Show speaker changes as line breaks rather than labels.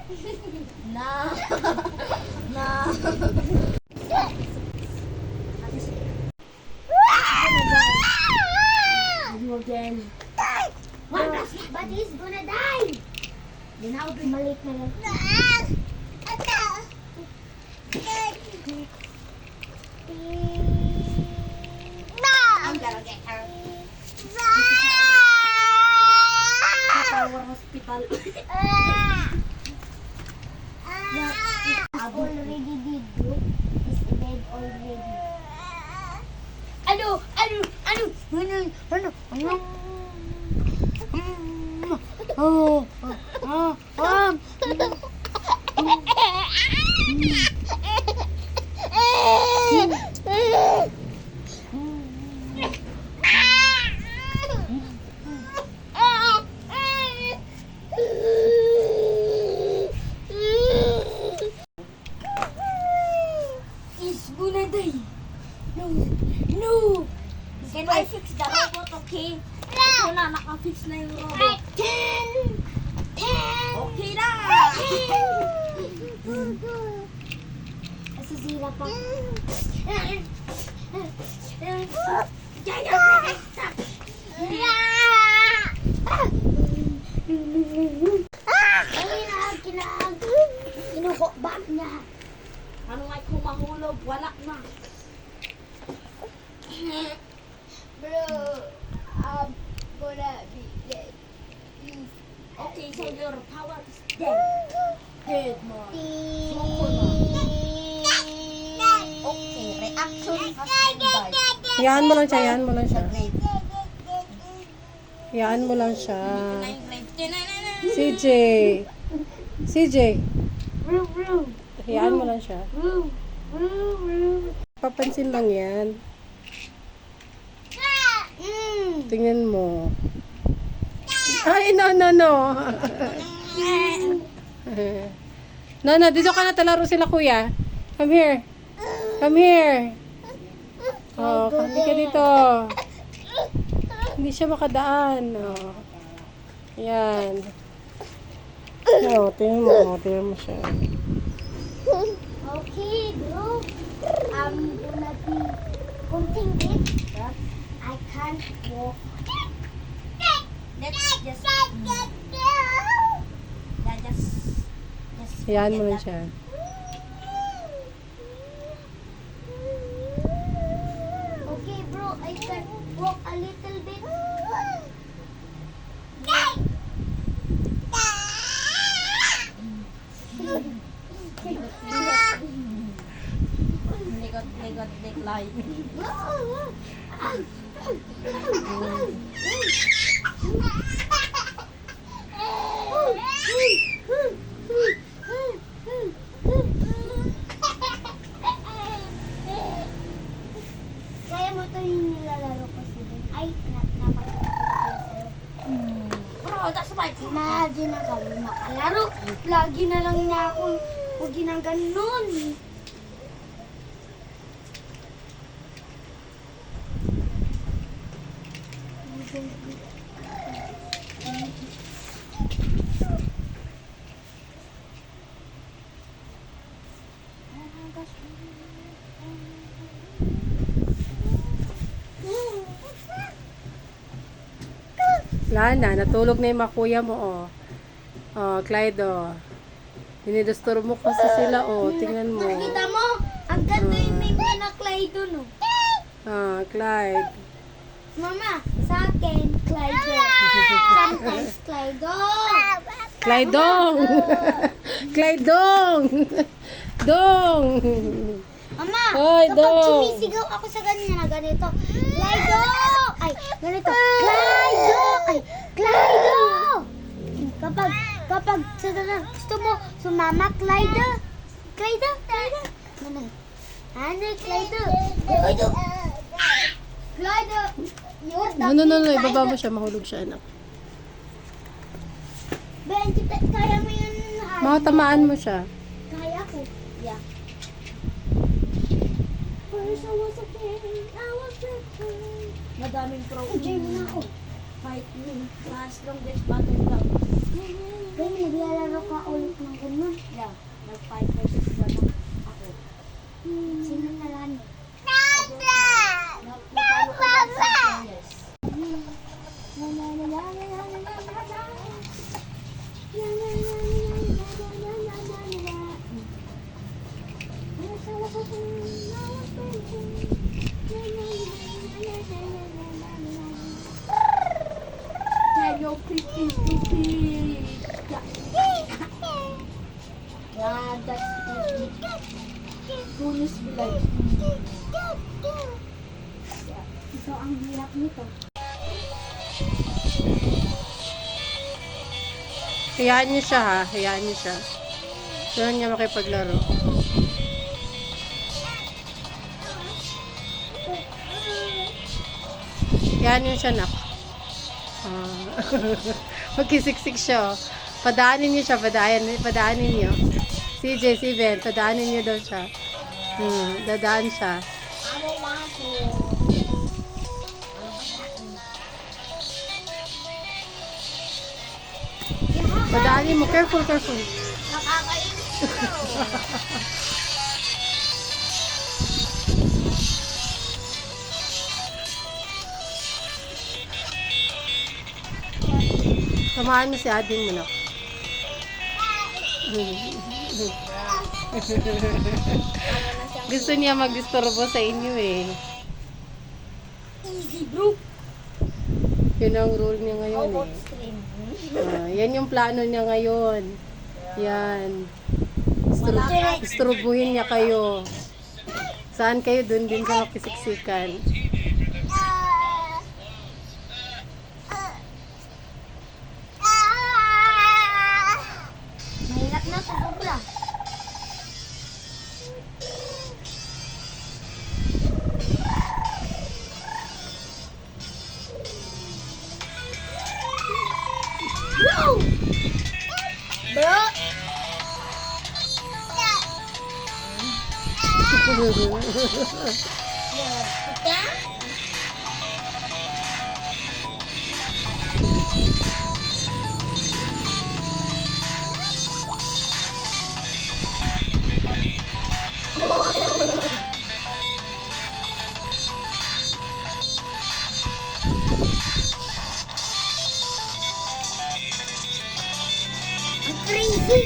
Na. Na. You again.
But he's gonna die.
Then how do
Malik na lang.
I'm gonna get her. Tower Hospital.
Already did, bro. He's dead already.
Ano?
He's gonna die. No.
Can I fix the robot, okay? Ito na, naka-fix na yung robot.
10.
Okay na!
Nasisira pa. Kinag. Inuhokbak niya.
Ano nga kung mahulog, wala na.
Bro, I'm gonna be dead.
Okay, so your power is dead. Dead mo. Okay, reaction has been died.
Hayaan mo lang siya, hayaan mo lang siya. Hayaan mo lang siya. CJ. CJ. Hayaan mo lang siya. Papansin lang yan. Tingnan mo. Ay, no. No, dito ka na, talaro sila kuya. Come here. Come here. Oh, hindi ka dito. Hindi siya makadaan. Oh. Yan. Oh, tingnan mo siya.
Okay, bro. I'm gonna be hunting it. I can't walk.
Let's just...
Hayaan mo lang siya.
Okay, bro. I can walk a little bit.
Ligot, decline.
Kaya mo ito yung nilalaro ko si Ben. Ay, napakita sa'yo.
Bro, that's my phone.
Lagi na kami makalaro. Lagi na lang niya ako huwag ginaganon.
Lana, natulog na yung makuya mo, oh. Oh, Clyde, oh. Dinidisturb mo kasi sila, oh. Tingnan mo.
Nakita mo? Ang ganda yung name niya na Clyde, no?
Ah, Clyde.
Mama, sa akin, Clyde. Sometimes Clyde.
Clydong! Clydong! Dong!
Mama,
Hoy,
kapag
Dong.
sumisigaw ako sa ganyan na ganito, Clyde! Ay, ganito, Clyde! Ay, Clyde! Kapag gusto mo sumama, Clyde! Clyde! Ano? Ano, Clyde? Clyde! Clyde! You're the
No,
Clyde.
ibaba mo siya, mahulog siya, anak.
Ben, kaya mo yun.
Makatamaan mo siya.
Kaya ko. Yeah. First I was a kid, I was different.
Madaming pro.
Diyan na ako.
Fight me. Last longest battleground.
Ben, naglalaro ka ulit ng ganun.
bonus vlog.
So, ang hirap nito.
Hayaan niyo siya ha. Hayaan niyo siya. Hayaan niya makipaglaro. Hayaan niyo siya, nak. Magkisiksik siya, oh. Padaanin niyo siya, padaanin niyo. CJ, si Ben, padaanin niyo daw siya. Dadaan siya.
Ano lang ako?
Padaanin mo, careful, careful.
Nakakainis ito.
Samahan mo si ading mo, nak. Gusto niya magdisturbo sa inyo eh.
Easy bro.
Yun ang rule niya ngayon
Robot
eh.
stream.
Yan yung plano niya ngayon. Yan. Disturbuhin niya kayo. Saan kayo? Doon din sa makisiksikan.
Mahirap na sa sobra.
Bro. Kita?
Ang crazy.